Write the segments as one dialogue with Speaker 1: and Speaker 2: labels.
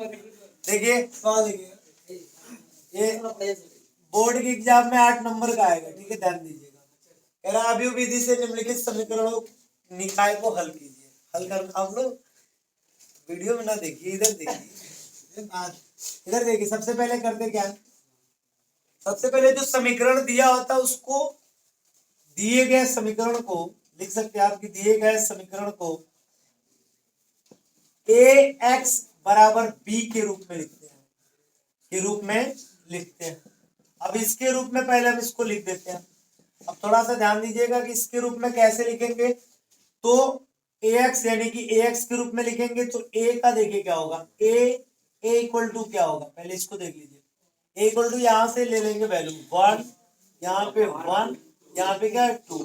Speaker 1: देखिए ये बोर्ड के एग्जाम में 8 नंबर का आएगा, ठीक है, ध्यान दीजिएगा। कह रहा अभी विधि से निम्नलिखित समीकरणों निकाय को हल कीजिए। हल कर, आप लोग वीडियो में ना देखिए, इधर देखिए, इधर देखिए। सबसे पहले करते क्या, सबसे पहले जो समीकरण दिया होता है उसको, दिए गए समीकरण को लिख सकते हैं आप कि दिए गए समीकरण को ए एक्स बराबर बी के रूप में लिखते हैं, के रूप में लिखते हैं। अब इसके रूप में पहले हम इसको लिख देते हैं। अब थोड़ा सा ध्यान दीजिएगा कि इसके रूप में कैसे लिखेंगे। तो ax यानी कि ax के रूप में लिखेंगे तो a का देखिए क्या होगा, a इक्वल टू क्या होगा, पहले इसको देख लीजिए। a इक्वल टू यहां से ले लेंगे वैल्यू 1, यहाँ पे 1, यहाँ पे क्या है 2,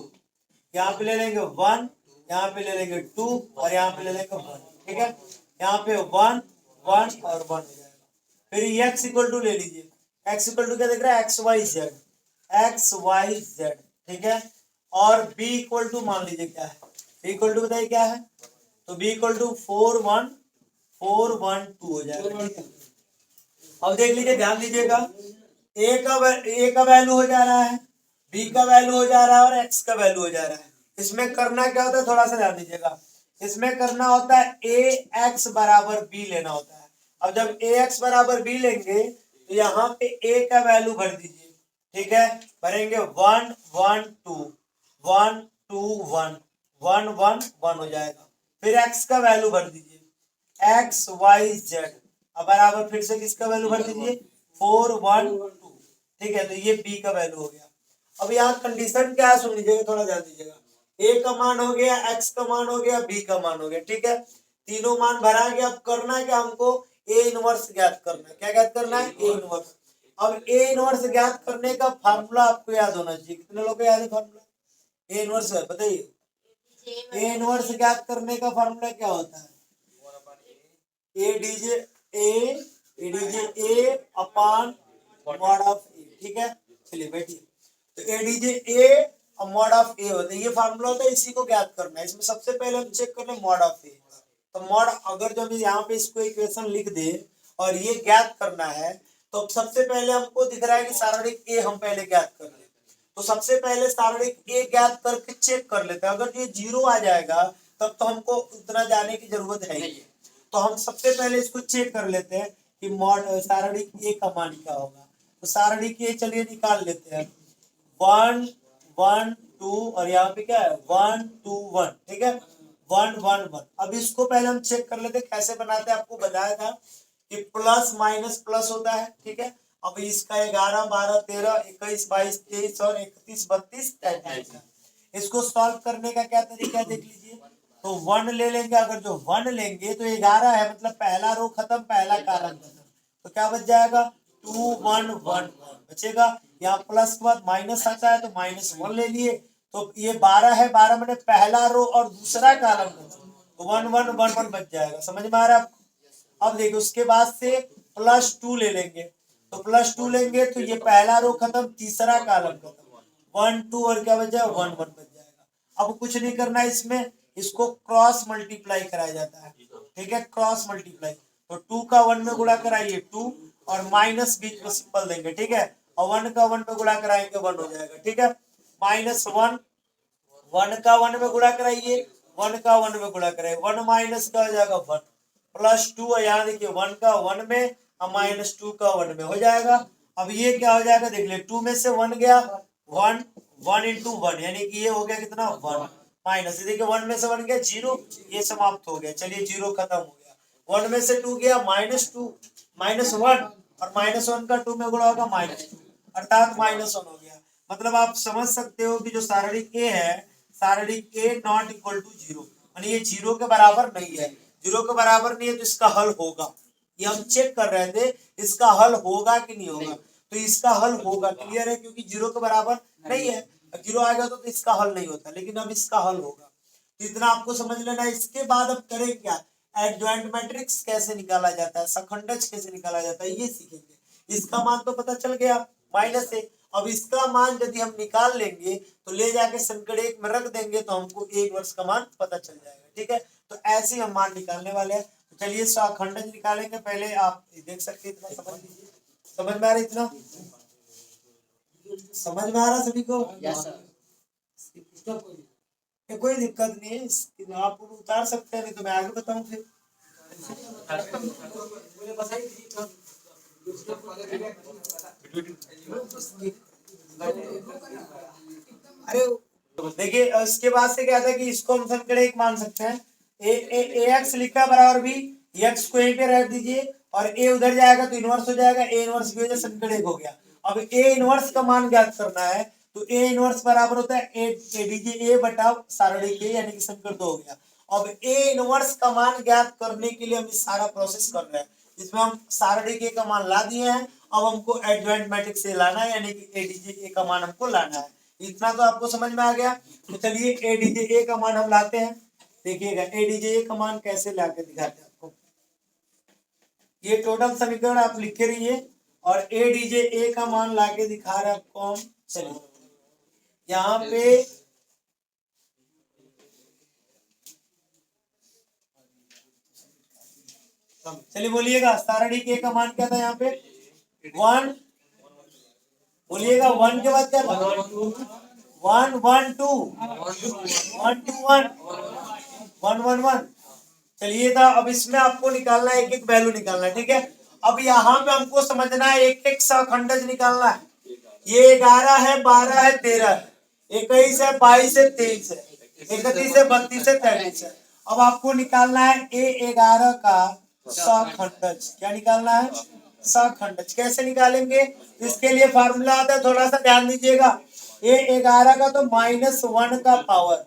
Speaker 1: यहाँ पे ले लेंगे 1, यहाँ पे ले लेंगे 2 और यहाँ पे ले लेंगे 1, ठीक है। यहाँ पे 1 1 और 1 हो जाएगा। फिर x इक्वल टू ले लीजिए, x इक्वल टू क्या देख रहा है, एक्स वाई जेड, ठीक है। और b इक्वल टू मान लीजिए क्या है, b इक्वल टू बताइए क्या है, तो b इक्वल टू 4 1 2 हो जाएगा, ठीक है। अब देख लीजिए, ध्यान दीजिएगा, a का वैल्यू हो जा रहा है, b का वैल्यू हो जा रहा है और x का वैल्यू हो जा रहा है। इसमें करना क्या होता है, थोड़ा सा ध्यान दीजिएगा। इसमें करना होता है a x बराबर b लेना होता है। अब जब a x बराबर b लेंगे तो यहाँ पे a का वैल्यू भर दीजिए, ठीक है। भरेंगे 1 1 2 1 2 1 1 1 1 हो जाएगा। फिर x का वैल्यू भर दीजिए, x y z। अब बराबर फिर से किसका वैल्यू भर दीजिए, 4 1 2, ठीक है। तो ये b का वैल्यू हो गया। अब यहाँ कंडीशन क्या है सुन लीजिएगा, थोड़ा ध्यान दीजिएगा। a का मान हो गया, x का मान हो गया, b का मान हो गया, ठीक है। तीनों मान भरा गया। अब करना है क्या, हमको a इनवर्स ज्ञात करना है। क्या ज्ञात करना है, a इनवर्स। अब a इनवर्स ज्ञात करने का फार्मूला आपको याद होना चाहिए। कितने लोगों को याद है फार्मूला a इनवर्स, बताइए। a इनवर्स ज्ञात करने का फार्मूला क्या होता है, a dj a upon mod of a, ठीक है। चलिए बैठिए। तो a dj a mod of a होता है, ये फार्मूला होता है, इसी को ज्ञात करना है। इसमें सबसे पहले हम चेक करना है मॉड ऑफ ए। तो मॉड, अगर जो हम यहाँ पे इसको इक्वेशन लिख दे और ये ज्ञात करना है, तो सबसे पहले हमको दिख रहा है कि सारणिक ए हम पहले ज्ञात कर ले। तो सबसे पहले सारणिक ए ज्ञात करके चेक कर लेते हैं। अगर ये 0 आ जाएगा तब तो हमको उतना जाने की जरूरत है ही। तो हम सबसे पहले इसको चेक कर लेते हैं कि मॉड सारणिक ए का मान क्या होगा। तो सारणिक ए चलिए निकाल लेते हैं, 1 1 2 और यहाँ पे क्या है 1 2 1, ठीक है, 1 1 1। अब इसको पहले हम चेक कर लेते हैं कैसे बनाते हैं। आपको बताया था कि प्लस माइनस प्लस होता है, ठीक है। अब इसका 11 12 13 21 22 23 और 31 32 33 है। इसको सॉल्व करने का क्या तरीका है देख लीजिए। तो 1 ले लेंगे, अगर जो 1 लेंगे तो 11 है, मतलब पहला रो खत्म, पहला कॉलम खत्म। तो क्या बच जाएगा, 2 1 1 बचेगा। यहाँ प्लस के बाद माइनस आता है तो माइनस 1 ले लिए। तो ये 12 है, 12 मैंने पहला रो और दूसरा कॉलम खत्म, तो 1 1 1 1 बच जाएगा। समझ में आ रहा है। अब देखिए उसके बाद से प्लस 2 ले लेंगे, तो प्लस 2 लेंगे तो ये पहला रो खत्म, तीसरा कॉलम खत्म, 1 2 और क्या बच जाएगा 1 1 बच जाएगा। अब कुछ नहीं करना है इसमें, इसको क्रॉस मल्टीप्लाई कराया जाता है, ठीक है, क्रॉस मल्टीप्लाई। तो 2 का 1 में गुणा कराइए 2 और माइनस बीच में सिंबल देंगे, ठीक है। और 1 का 1 में गुणा कराएंगे 1 हो जाएगा, ठीक है। माइनस 1 1 का 1 में गुणा कराइए, 1 का 1 में गुणा कराइए, 1 माइनस का हो जाएगा 1 प्लस 2 और यहाँ देखिए 1 का 1 में और माइनस 2 का 1 में हो जाएगा। अब ये क्या हो जाएगा देख ले, 2 में से 1 गया, 1 1 इंटू 1 यानी कि ये हो गया कितना 1 माइनस, देखिए 1 में से 1 गया 0, ये समाप्त हो गया। चलिए 0 खत्म हो गया। 1 में से 2 गया माइनस 2 माइनस 1 और माइनस 1 का 2 में गुणा होगा माइनस 2 अर्थात माइनस 1 हो गया। मतलब आप समझ सकते हो कि जो सारणिक ए है, सारणिक ए नॉट इक्वल टू 0, यानी ये 0 के बराबर नहीं है। 0 के बराबर नहीं है तो इसका हल होगा। ये हम चेक कर रहे थे इसका हल होगा कि नहीं होगा, तो इसका हल होगा, क्लियर है, क्योंकि 0 के बराबर नहीं है। 0 आएगा तो इसका हल नहीं होता, लेकिन अब इसका हल होगा। तो इतना आपको समझ लेना। इसके बाद अब करें क्या, एडजॉइंट मैट्रिक्स कैसे निकाला जाता है, सखंडज कैसे निकाला जाता है, ये सीखेंगे। इसका मान तो पता चल गया माइनस है। अब इसका मान यदि हम निकाल लेंगे तो ले जाके संकड़ एक में रख देंगे तो हमको एक वर्ष का मान पता चल जाएगा, ठीक है। तो ऐसे हम मान निकालने वाले हैं। चलिए खंडज निकालेंगे। पहले आप देख सकते हैं, इतना समझ लीजिए। समझ में आ रहा है? इतना समझ में आ रहा सभी को?
Speaker 2: Yes sir.
Speaker 1: कोई दिक्कत नहीं है, आप उतार सकते हैं, नहीं तो मैं आगे बताऊं फिर। अरे देखिए, इसके बाद से क्या था कि इसको हम समीकरण एक मान सकते हैं। ए एक्स लिखा बराबर भी, एक्स को यहीं पे रख दीजिए और ए उधर जाएगा तो इनवर्स हो जाएगा, ए इनवर्स की वजह से समीकरण एक हो गया। अब ए इनवर्स का मान ज्ञात करना है तो ए इनवर्स बराबर होता है ए डीजे ए बटा सारणी के, यानी कि समीकरण 2 हो गया। अब ए इनवर्स का मान ज्ञात करने के लिए हम इस सारा प्रोसेस कर रहे हैं, इसमें हम सारणी के का मान ला दिए हैं। अब हमको एडजॉइंट मैट्रिक्स से लाना है, यानी कि ए डीजे ए का मान हमको लाना है। इतना तो आपको समझ में आ गया। तो चलिए ए डीजे ए का मान हम लाते हैं। देखिएगा ए डीजे ए का मान कैसे लाके दिखाते हैं आपको। ये टोटल समीकरण आप लिख के रहिए और ए डीजे ए का मान लाके दिखा रहे आपको हम। चलिए यहाँ पे चलिए बोलिएगा, सारणी के का मान क्या था यहाँ पे? 1। बोलिएगा 1 के बाद क्या था? 1 1 2 1 2 1 1 1 1। चलिए था। अब इसमें आपको निकालना है, एक एक वैल्यू निकालना है, ठीक है। अब यहाँ पे हमको समझना है एक एक सहखंडज निकालना है। ये 11 है, 12 है, 13 है, 21 है, 22 है, 23 है, 31 है, 32 है, 33 है। अब आपको निकालना है ए11 का सहखंडज। क्या निकालना है? सहखंडज। कैसे निकालेंगे? इसके लिए फार्मूला आता है, थोड़ा सा ध्यान दीजिएगा। ए11 का तो -1 का पावर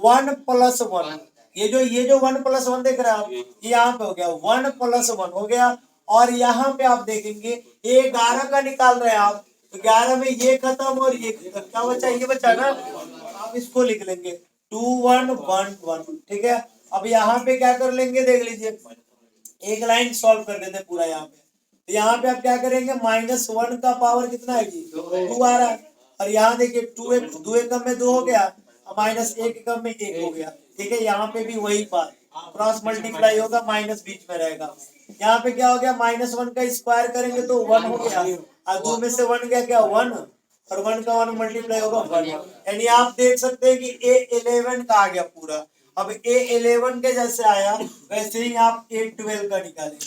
Speaker 1: 1 + 1। ये जो 1 + 1 देख रहे हैं आप, ये यहाँ पे हो गया 1 + 1 हो गया। और यहाँ पे आप देखेंगे 11 का निकाल रहे हैं आप, तो 11 में ये खत्म और ये खत्म, क्या बचा? ये बचा ना। आप इसको लिख लेंगे 2 1 1 1, ठीक है। अब यहाँ पे क्या कर लेंगे, देख लीजिए, एक लाइन सॉल्व कर देते पूरा यहाँ पे। तो यहाँ पे आप क्या करेंगे, -1 का पावर कितना है जी? 2 आ रहा है। और यहाँ देखिए 2 एकम में 2 हो गया, -1 एकम में 1 हो गया, ठीक है। यहाँ पे भी वही बात, क्रॉस मल्टीप्लाई होगा, माइनस बीच में रहेगा। यहाँ पे क्या हो गया, -1 का स्क्वायर करेंगे तो 1 हो गया, और 2 में से 1 गया, क्या 1, और 1 का 1 मल्टीप्लाई होगा 1। यानी आप देख सकते हैं कि A11 का आ गया पूरा। अब A11 के जैसे आया वैसे ही आप A12 का निकालेंगे,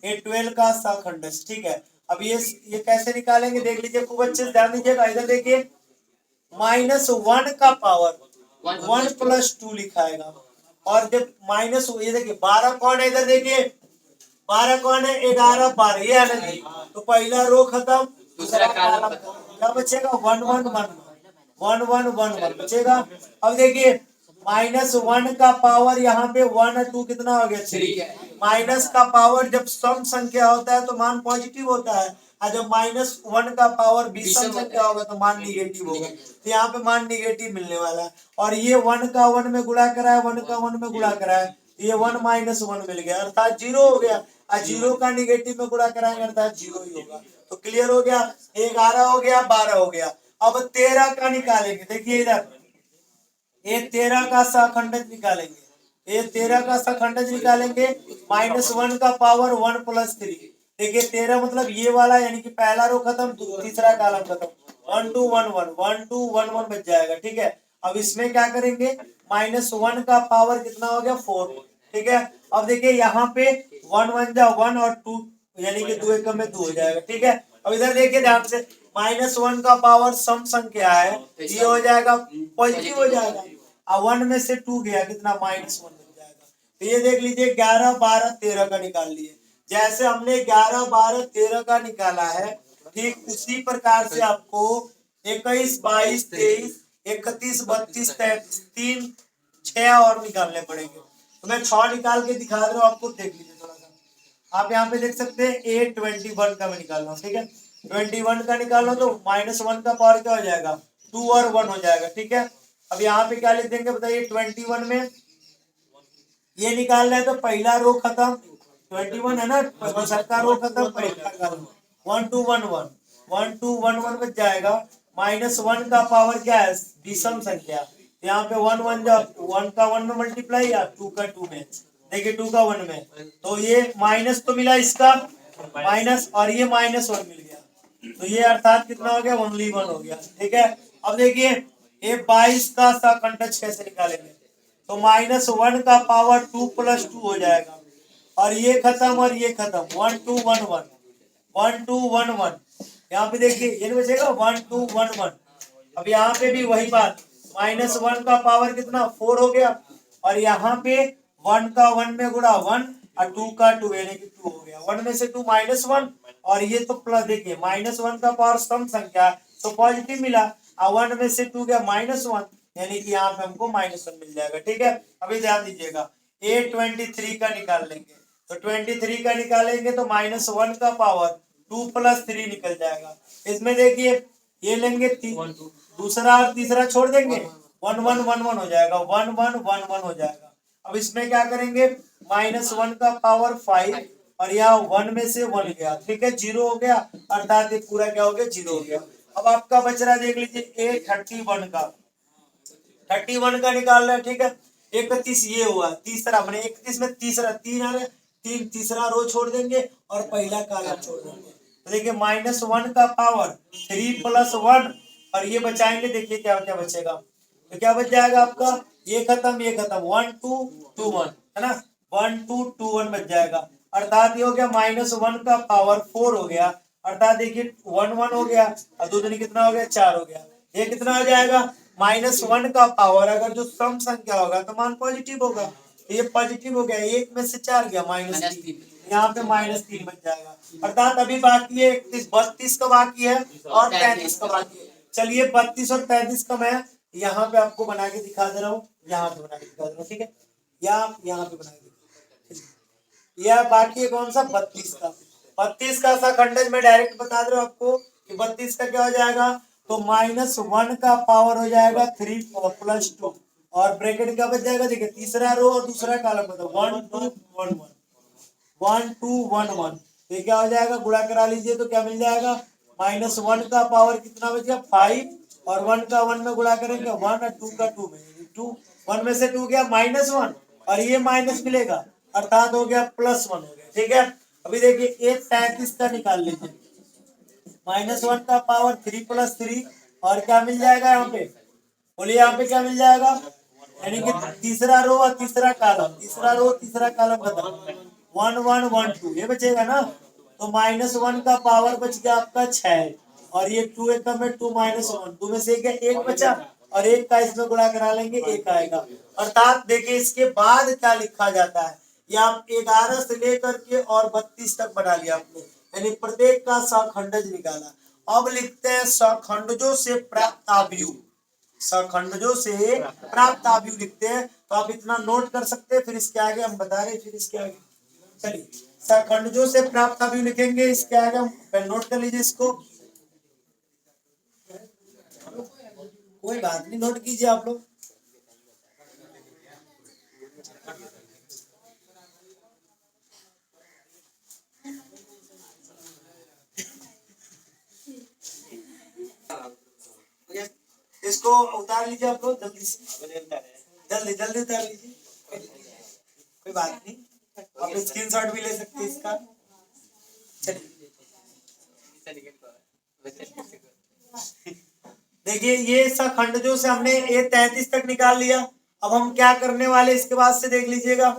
Speaker 1: A12 का सहखंडज, ठीक है। अब ये कैसे निकालेंगे देख लीजिए, खूब अच्छे से ध्यान दीजिएगा। इधर देखिए -1 का पावर 1 + 2 लिखाएगा, और जब माइनस, ये देखिए 12 कौन है, इधर देखिए 12 कौन है, 11 12, ये है ना जी। तो पहला रो खत्म, दूसरा कॉलम, क्या बचेगा? 1 1 1 1 1 1 1 बचेगा। अब देखिए -1 का पावर यहाँ पे 1 और 2 कितना हो गया? 3। माइनस का पावर जब सम संख्या होता है तो मान पॉजिटिव होता है, और जब -1 का पावर विषम संख्या होगा तो मान निगेटिव होगा। तो यहाँ पे मान निगेटिव मिलने वाला है। और ये 1 का 1 में गुणा करा है, 1 का 1 में गुणा करा है, ये 1 - 1 मिल गया, अर्थात 0 हो गया। और 0 का निगेटिव में गुणा कराएंगे अर्थात 0 ही होगा। तो क्लियर हो गया, 11 हो गया, 12 हो गया। अब 13 का निकालेंगे, देखिए इधर ये 13 का सहखंडज निकालेंगे, ये 13 का सहखंडज निकालेंगे, -1 का पावर 1 + 3। देखिए 13 मतलब ये वाला, यानी कि पहला रो खत्म, तीसरा कॉलम खत्म, 1 2 1 1 1 2 1 1 बच जाएगा, ठीक है। अब इसमें क्या करेंगे, -1 का पावर कितना हो गया? 4, ठीक है। अब देखिए यहाँ पे 1 1 जा 1 और 2, यानी कि 2 एकम में 2 हो जाएगा, ठीक है। अब इधर देखिए ध्यान से, -1 का पावर सम संख्या है, ये हो जाएगा पॉजिटिव हो जाएगा, और 1 में से 2 गया, कितना? -1 बन जाएगा। तो ये देख लीजिए 11 12 13 का निकाल लिए। जैसे हमने 11 12 13 का निकाला है, ठीक उसी प्रकार से आपको 21 22 23 31 32 33 3 6 और निकालने पड़ेंगे। तो मैं 6 निकाल के दिखा रहा हूँ आपको, देख लीजिए थोड़ा सा। आप यहाँ पे देख सकते हैं A21 का मैं निकाल रहा हूँ, ठीक है। 21 का निकालो तो -1 का पावर क्या हो जाएगा? 2 और 1 हो जाएगा, ठीक है। अब यहाँ पे क्या लिख देंगे बताइए, 21 में ये निकालना है तो पहला रो खत्म, 21 है ना, सबका रो खत्म, पहला कॉलम 1 2 1 1 1 2 1 1 बच जाएगा। -1 का पावर क्या है? विषम संख्या, यहाँ पे 1 1 जब 1 का 1 में मल्टीप्लाई या 2 का 2 में, देखिए 2 का 1 में, तो ये माइनस तो मिला इसका माइनस, और ये -1 मिल गया, तो ये अर्थात कितना हो गया, ओनली 1 हो गया। ठीक है, अब देखिए ये 22 का सहखंडज कैसे निकालेंगे, तो -1 का पावर 2 + 2 हो जाएगा, और ये खत्म और ये खत्म, 1 2 1 1 1 2 1 1, यहाँ पे देखिए ये बचेगा 1 2 1 1। अब यहाँ पे भी वही बात, -1 का पावर कितना 4 हो गया, और यहाँ पे 1 का 1 में गुणा 1 और 2 का 2 यानी कि 2 हो गया, 1 में से 2 -1, और ये तो प्लस, देखिए -1 का पावर सम संख्या तो पॉजिटिव मिला, और 1 में से 2 गया -1, यानी कि यहाँ पे हमको -1 मिल जाएगा। ठीक है, अभी ध्यान दीजिएगा, A23 का निकाल लेंगे, तो 23 का निकालेंगे तो -1 का पावर 2 + 3 निकल जाएगा। इसमें देखिए ये लेंगे दूसरा और तीसरा छोड़ देंगे, 1 1 1 1 हो जाएगा, 1 1 1 1 हो जाएगा। अब इसमें क्या करेंगे, -1 का पावर 5, और यहाँ 1 में से 1 गया, ठीक है 0 हो गया, अर्थात ये पूरा क्या हो गया, 0 हो गया। अब आपका बच रहा देख लीजिए A31 का, 31 का निकाल रहे हैं। ठीक है, 31 ये हुआ, तीसरा मैंने 31 में तीसरा 3 आ रहा है, 3 तीसरा रो छोड़ देंगे और पहला कॉलम छोड़ देंगे, तो देखिए -1 का पावर 3 + 1, और ये बचाएंगे, देखिए क्या क्या बचेगा, तो क्या बच जाएगा आपका, ये खत्म 1 2 2 1 है ना, 1 2 2 1 बच जाएगा, अर्थात ये हो गया -1 का पावर 4 हो गया, अर्थात देखिए 1 1 हो गया, और 2 दूनी कितना हो गया, 4 हो गया, ये कितना आ जाएगा, -1 का पावर अगर जो सम संख्या होगा तो मान पॉजिटिव होगा, ये पॉजिटिव हो गया, 1 में से 4 गया -3, यहाँ पे -3 बच जाएगा, अर्थात अभी बाकी है 32 का बाकी है और 33 का बाकी है। चलिए 32 और 33 का मैं यहाँ पे आपको बना के दिखा दे रहा हूँ, यहाँ पे बना के दिखा दे रहा हूँ, ठीक है, यहाँ पे बना के, यह बाकी है कौन सा, 32 का, 32 का सहखंडज मैं डायरेक्ट बता दे रहा हूँ आपको कि 32 का क्या हो जाएगा, तो -1 का पावर हो जाएगा 3 + 2, और ब्रैकेट क्या बच जाएगा, देखिए तीसरा रो और दूसरा कॉलम बताओ, 1 2 1 1 1 2 1 1, ये क्या हो जाएगा, गुणा करा लीजिए तो क्या मिल जाएगा, -1 का पावर कितना बच गया 5, और 1 का 1 में गुणा करेंगे 1, और 2 का 2 में 2, 1 में से 2 गया -1, और ये माइनस मिलेगा, अर्थात हो गया +1 हो गया। ठीक है, अभी देखिए 33 का निकाल लीजिए, -1 का पावर 3 + 3, और क्या मिल जाएगा यहाँ पे, बोलिए यहाँ पे क्या मिल जाएगा, यानी कि तीसरा रो और तीसरा कॉलम, तीसरा रो तीसरा कॉलम खत्म, 1 1 1 2 ये बचेगा ना, तो -1 का पावर बच गया आपका 6, और ये 2 एक में 2 -1, 2 में से एक बचा, और एक का इसमें गुणा करा लेंगे, एक आएगा, अर्थात देखिए इसके बाद क्या लिखा जाता है, ये आप 11 से लेकर के और 32 तक बना लिया आपने, यानी प्रत्येक का सहखंडज निकाला। अब लिखते हैं सहखंडजों से प्राप्त आव्यूह, सहखंडजों से प्राप्त आव्यूह लिखते हैं, तो आप इतना नोट कर सकते हैं, फिर इसके आगे हम बता रहे, फिर इसके आगे चलिए सहखंडजों से प्राप्त आव्यूह लिखेंगे, इसके आगे हम नोट कर लीजिए इसको, कोई बात नहीं, नोट कीजिए आप लोग। इसको उतार लीजिए आप लोग जल्दी से, जल्दी जल्दी उतार लीजिए, कोई बात नहीं, आप स्क्रीनशॉट भी ले सकते हैं इसका। देखिए ये सहखंडजों से हमने ये 33 तक निकाल लिया, अब हम क्या करने वाले इसके बाद से देख लीजिएगा।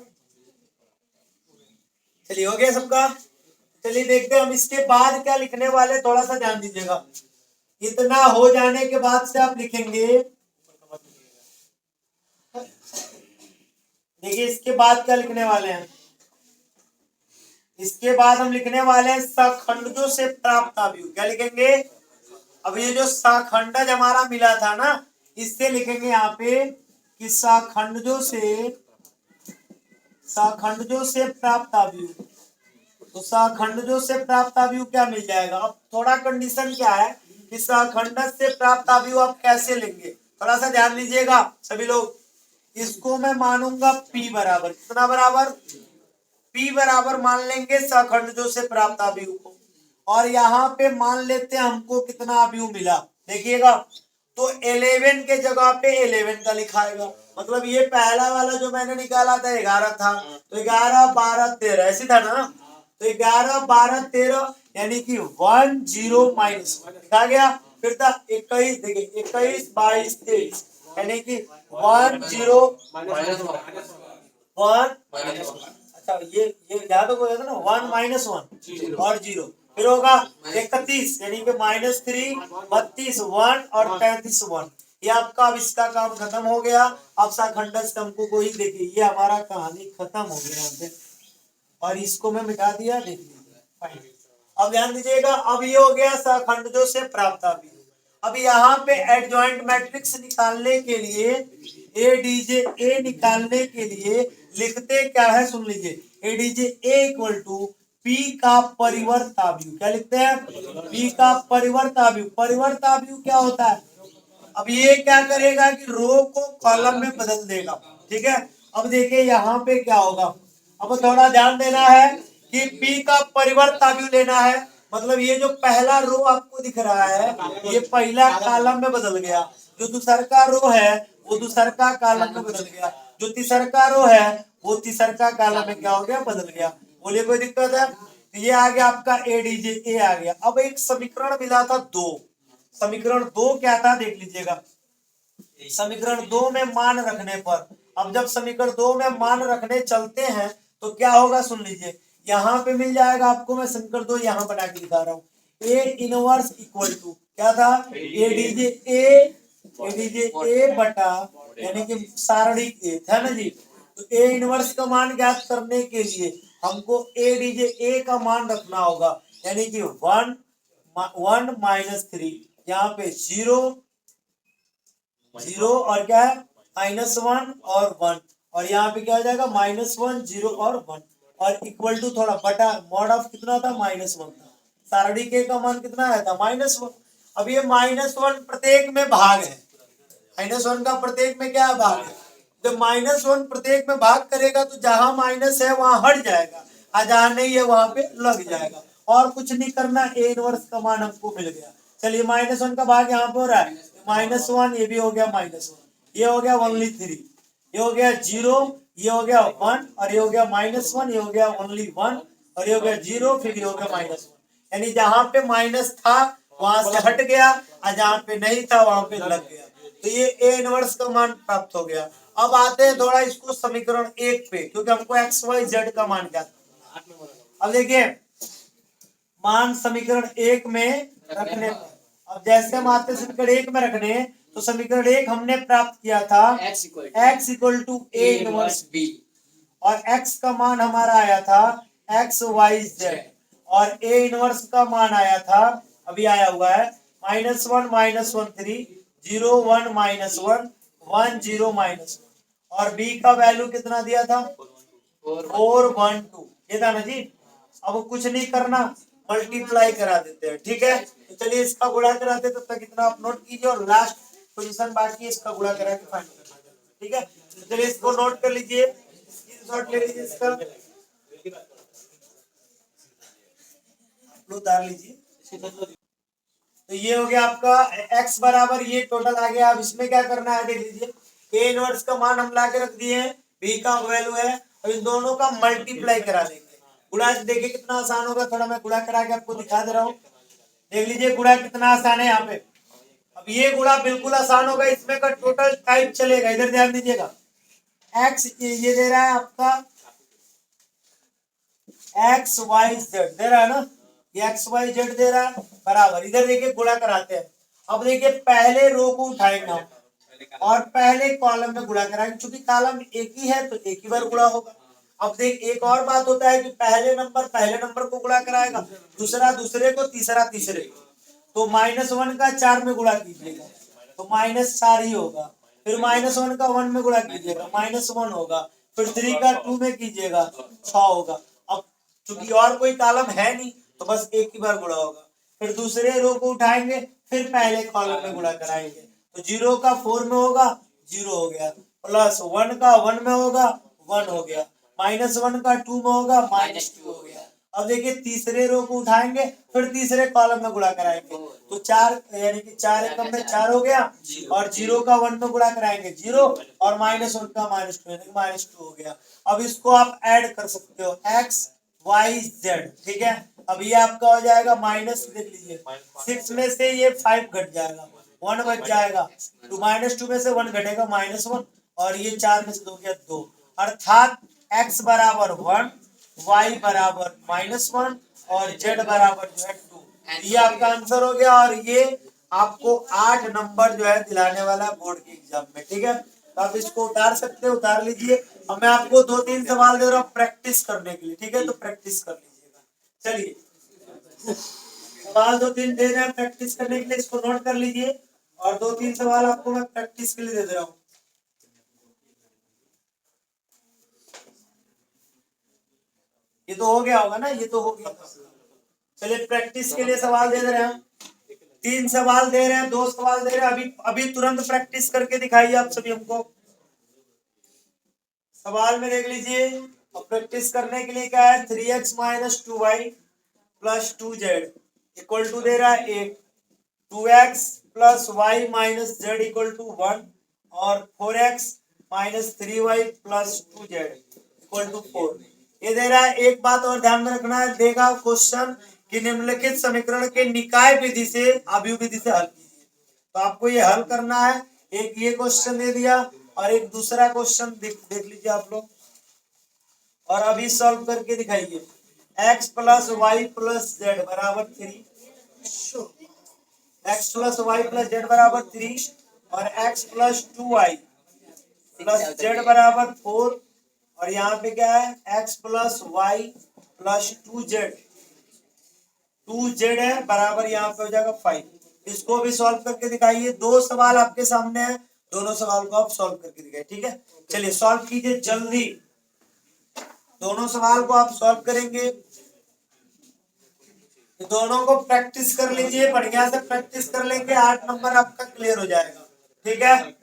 Speaker 1: चलिए हो गया सबका, चलिए देखते हैं हम इसके बाद क्या लिखने वाले, थोड़ा सा ध्यान दीजिएगा, इतना हो जाने के बाद से आप लिखेंगे, देखिए इसके बाद क्या लिखने वाले हैं, इसके बाद हम लिखने वाले हैं सहखंडजों से प्राप्त आव्यूह, क्या लिखेंगे, अब ये जो सहखंडज हमारा मिला था ना, इससे लिखेंगे यहाँ पे कि सहखंडजों से प्राप्त आव्यूह, तो सहखंडजों से प्राप्त आव्यूह क्या मिल जाएगा। अब थोड़ा कंडीशन क्या है कि सहखंडज से प्राप्त आव्यूह आप कैसे लेंगे, थोड़ा सा ध्यान दीजिएगा सभी लोग, इसको मैं मानूंगा P बराबर, कितना बराबर, P बराबर मान लेंगे सहखंडजों से प्राप्त आव्यूह को, और यहाँ पे मान लेते हैं हमको कितना आव्यूह मिला, देखिएगा तो 11 के जगह पे 11 का लिखाएगा, मतलब ये पहला वाला जो मैंने निकाला था 11 था, तो 11 12 13 ऐसे था ना, तो 11 12 13 यानी कि 1 0 माइनस लिखा गया। फिर था 21, देखिए 21 22 23 यानी कि 1 0 1, अच्छा ये याद हो गया था ना, 1 माइनस 1 और 0, फिर होगा 31 यानी कि -3 32 1 और 33 1। ये आपका अब इसका काम खत्म हो गया। अब शाखंडस शंकु को ही देखिए, ये हमारा कहानी खत्म हो गया यहाँ पे, और इसको मैं मिटा दिया, देख लीजिए फाइन। अब ध्यान दीजिएगा, अब ये हो गया शाखंडों से प्राप्त। अब यहाँ पे एडजॉइंट मैट्रिक्स निकालने के लिए, एडीजे ए निकालने के लिए लिखते क्या है, सुन लीजिए। ADJ A equal to P का परिवर्ताव्यू, क्या लिखते हैं, पी का परिवर्ताव्यू। परिवर्ताव्यू क्या होता है, अब ये क्या करेगा कि रो को कॉलम में बदल देगा, ठीक है। अब देखिए यहाँ पे क्या होगा, अब थोड़ा ध्यान देना है कि पी का परिवर्ताव्यू लेना है, मतलब ये जो पहला रो आपको दिख रहा है ये पहला कॉलम में बदल गया, जो दूसर का रो है वो दूसर का कॉलम में बदल गया, जो तीसर का रो है वो तीसर का कॉलम में क्या हो गया, बदल गया। बोलिए कोई दिक्कत है, तो ये आ गया आपका एडीजे ए आ गया। अब एक समीकरण मिला था 2, समीकरण 2 क्या था देख लीजिएगा। समीकरण 2 में मान रखने पर, अब जब समीकरण 2 में मान रखने चलते हैं तो क्या होगा, सुन लीजिए। यहाँ पे मिल जाएगा आपको, मैं समीकरण 2 यहाँ बना के दिखा रहा हूँ। ए इनवर्स इक्वल टू क्या था, एडीजे ए बटा यानी कि सारणी ए था ना जी। तो ए इनवर्स का मान ज्ञात करने के लिए हमको एडीजे ए का मान रखना होगा, यानी कि 1 माइनस 3, यहाँ पे 0 0 और क्या है -1 और 1, और यहाँ पे क्या हो जाएगा -1 0 और 1, और इक्वल टू थोड़ा बटा मॉड ऑफ कितना था, -1 था। सारणी के का मान कितना आया था, -1। अब ये -1 प्रत्येक में भाग है, -1 का प्रत्येक में क्या भाग है, जब -1 प्रत्येक में भाग करेगा तो जहां माइनस है वहां हट जाएगा, और जहां नहीं है वहां पे लग जाएगा, और कुछ नहीं करना। ए इनवर्स का मान हमको मिल गया। चलिए -1 का भाग यहाँ पे हो रहा है, -1 ये भी हो गया -1, ये हो गया ओनली 3, ये हो गया 0, ये हो गया 1, और ये हो गया -1, ये हो गया ओनली 1, और ये हो गया 0, फिर ये हो गया -1, यानी जहां पे माइनस था वहां से हट गया, और जहां पे नहीं था वहां पे लग गया। तो ये ए इनवर्स का मान प्राप्त हो गया। अब आते हैं थोड़ा इसको समीकरण 1 पे, क्योंकि हमको एक्स वाई जेड का मान क्या, अब देखिए मान समीकरण 1 में रखने पर, अब जैसे हम आते समीकरण 1 में रखने, तो समीकरण 1 हमने प्राप्त किया था x equal to A inverse B, और x का मान हमारा आया था एक्स वाई जेड, और ए इनवर्स का मान आया था, अभी आया हुआ है -1 -1 3 0 1 -1 1 0 -1, और b का वैल्यू कितना दिया था 4 1 2, ये था ना जी। अब कुछ नहीं करना, मल्टीप्लाई करा देते हैं, ठीक है। तो चलिए इसका गुणा कराते हैं, तब तक इतना आप नोट कीजिए, और लास्ट पोजीशन बाकी है इसका गुणा करा के फाइनल करना है, ठीक है। तो चलिए इसको नोट कर लीजिए, स्क्रीनशॉट ले लीजिए इसका, उतार लीजिए। तो ये हो गया आपका x बराबर ये टोटल आ गया। अब इसमें क्या करना है देख लीजिए, ए इनवर्स का मान हम ला के रख दिए हैं, b का वैल्यू है, और इन दोनों का मल्टीप्लाई करा देंगे। गुणा देखिए कितना आसान होगा, थोड़ा मैं गुणा करा के आपको दिखा दे रहा हूँ, देख लीजिए गुणा कितना आसान है यहाँ पे। अब ये गुणा बिल्कुल आसान होगा, इसमें का टोटल टाइप चलेगा, इधर ध्यान दीजिएगा। x ये दे रहा है आपका एक्स वाई जेड दे रहा है ना, ये एक्स वाई जेड दे रहा है बराबर, इधर देखिए गुणा कराते हैं। अब देखिए पहले रो को उठाएंगे हम और पहले कॉलम में गुणा कराएंगे, क्योंकि कॉलम एक ही है तो एक ही बार गुणा होगा। अब देख एक और बात होता है कि पहले नंबर को गुणा कराएगा, दूसरा दूसरे को, तीसरा तीसरे को, तो -1 का 4 में गुणा कीजिएगा तो -4 ही होगा, फिर -1 का 1 में गुणा कीजिएगा -1 होगा, फिर 3 का 2 में कीजिएगा 6 होगा। अब चूंकि और कोई कॉलम है नहीं तो बस एक ही बार गुणा होगा, फिर दूसरे रो को उठाएंगे, फिर पहले कॉलम में गुणा कराएंगे, तो 0 का 4 में होगा 0 हो गया, प्लस 1 का 1 में होगा 1 हो गया, -1 का 2 में होगा -2 हो गया, अब देखिए तीसरे रो को उठाएंगे फिर तीसरे कॉलम में गुणा कराएंगे, तो 4 यानी कि 4 एकम में 4 हो गया, और 0 का 1 में गुणा कराएंगे 0, और -1 का -2 यानी -2 हो गया। अब इसको आप ऐड कर सकते हो x y z, ठीक है। अब ये आपका हो जाएगा माइनस, देख लीजिए 6 में से ये 5 घट जाएगा, 1 बच जाएगा, तो -2 में से 1 घटेगा -1, और ये 4 में से 2 गया 2, अर्थात x बराबर 1, y बराबर -1 और z बराबर जो है 2। ये आपका आंसर हो गया, और ये आपको 8 नंबर जो है दिलाने वाला बोर्ड के एग्जाम में, ठीक है। तो आप इसको उतार सकते हो, उतार लीजिए। अब मैं आपको 2-3 सवाल दे रहा हूँ प्रैक्टिस करने के लिए, ठीक है, तो प्रैक्टिस कर लीजिएगा। चलिए सवाल 2-3 दे रहे हैं प्रैक्टिस करने के लिए, इसको नोट कर लीजिए, और 2-3 सवाल आपको मैं प्रैक्टिस के लिए दे रहा हूँ। ये तो हो गया होगा ना, ये तो हो गया। चलिए प्रैक्टिस के लिए सवाल दे रहे हैं, 3 सवाल दे रहे हैं, 2 सवाल दे रहे हैं, अभी तुरंत प्रैक्टिस करके दिखाइए आप सभी हमको। सवाल में देख लीजिए, और प्रैक्टिस करने के लिए क्या है, 3x - 2y + 2z equal to दे रहा है 8, 2x + y - z equal to 1, और 4x - 3y + 2z equal to 4। ये दे रहा है। एक बात और ध्यान में रखना है, देगा क्वेश्चन कि निम्नलिखित समीकरण के निकाय विधि से आव्यूह विधि से हल कीजिए, तो आपको ये हल करना है। एक ये क्वेश्चन दे दिया, और एक दूसरा क्वेश्चन देख लीजिए आप लोग, और अभी सॉल्व करके दिखाइए। x + y + z बराबर 3, x + y + z बराबर 3, और x + 2y + z बराबर 4, और यहाँ पे क्या है, x + y + 2z है बराबर, यहाँ पे हो जाएगा 5। इसको भी सॉल्व करके दिखाइए। 2 सवाल आपके सामने है, दोनों सवाल को आप सॉल्व करके दिखाइए, ठीक है। चलिए सॉल्व कीजिए जल्दी, दोनों सवाल को आप सॉल्व करेंगे, दोनों को प्रैक्टिस कर लीजिए, बढ़िया से प्रैक्टिस कर लेंगे, 8 नंबर आपका क्लियर हो जाएगा, ठीक है।